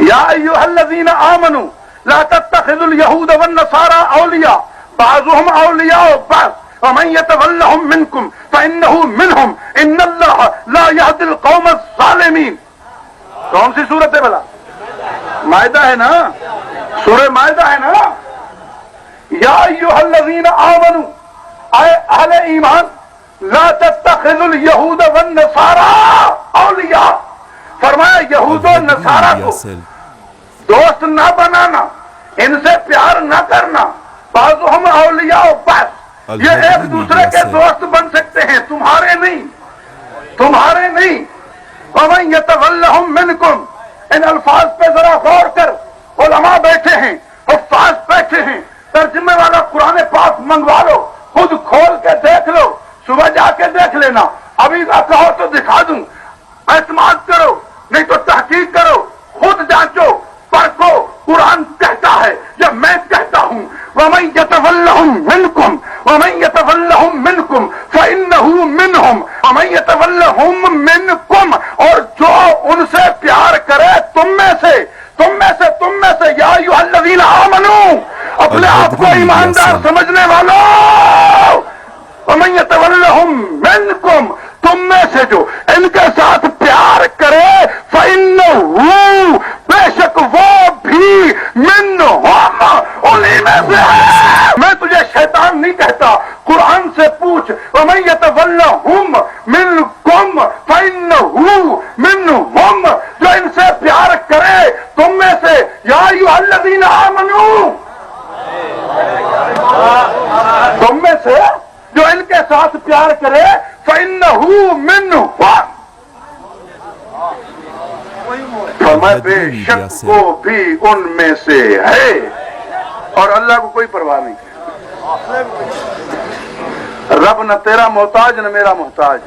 یا ایھا الذین آمنوا لا تتخذوا اليہود والنصارى اولیاء بعضهم اولیاء بعض ومن يتولهم منكم فانه منهم ان اللہ لا يهدي القوم الظالمین. کون سی سورت ہے بھلا؟ مائدہ ہے نا، سورہ مائدہ ہے نا. یا ایھا الذین آمنوا، اے اہل ایمان، لا تتخذوا اليہود والنصارى اولیاء، فرمایا یہود و نصارہ کو دوست نہ بنانا، ان سے پیار نہ کرنا. بعضهم اولیاء بعض، یہ ایک دوسرے کے دوست بن سکتے ہیں، تمہارے نہیں، تمہارے نہیں. ومن يتولهم منكم، ان الفاظ پہ ذرا غور کر. علماء بیٹھے ہیں، حفاظ بیٹھے ہیں، ترجمے والا قرآن پاک منگوا لو، خود کھول کے دیکھ لو، صبح جا کے دیکھ لینا. ابھی نہ کہو تو دکھا دوں. اعتماد کرو نہیں تو تحقیق کرو، خود جانچو، پرکھو. قرآن کہتا ہے یا میں کہتا ہوں وَمَن يَتَوَلَّهُم مِّنكُمْ وَمَن يَتَوَلَّهُم مِّنكُمْ فَإِنَّهُ مِّنْهُمْ وَمَن يَتَوَلَّهُم مِّنكُمْ، اور جو ان سے پیار کرے تم میں سے، تم میں سے، تم میں سے. یا ایھا الذین آمنوا، اپنے آپ کو ایماندار سمجھنے والوں، وَمَن يَتَوَلَّهُم مِّنكُمْ، تم میں سے جو ان کے ساتھ پیار کرے، فَإِنَّهُ، بے شک وہ بھی، منہم، انہی میں سے ہے. میں تجھے شیطان نہیں کہتا، قرآن سے پوچھ. وَمَن يَتَوَلَّهُم مِّنكُمْ فَإِنَّهُ مِنْهُمْ، جو ان سے پیار کرے تم میں سے. یا ایھا الذین آمنوا، تم میں سے جو ان کے ساتھ پیار کرے، فَإِنَّهُ مِنْهُمْ، فرمایا بے شک وہ بھی ان میں سے ہے. اور اللہ کو کوئی پرواہ نہیں. رب نہ تیرا محتاج نہ میرا محتاج.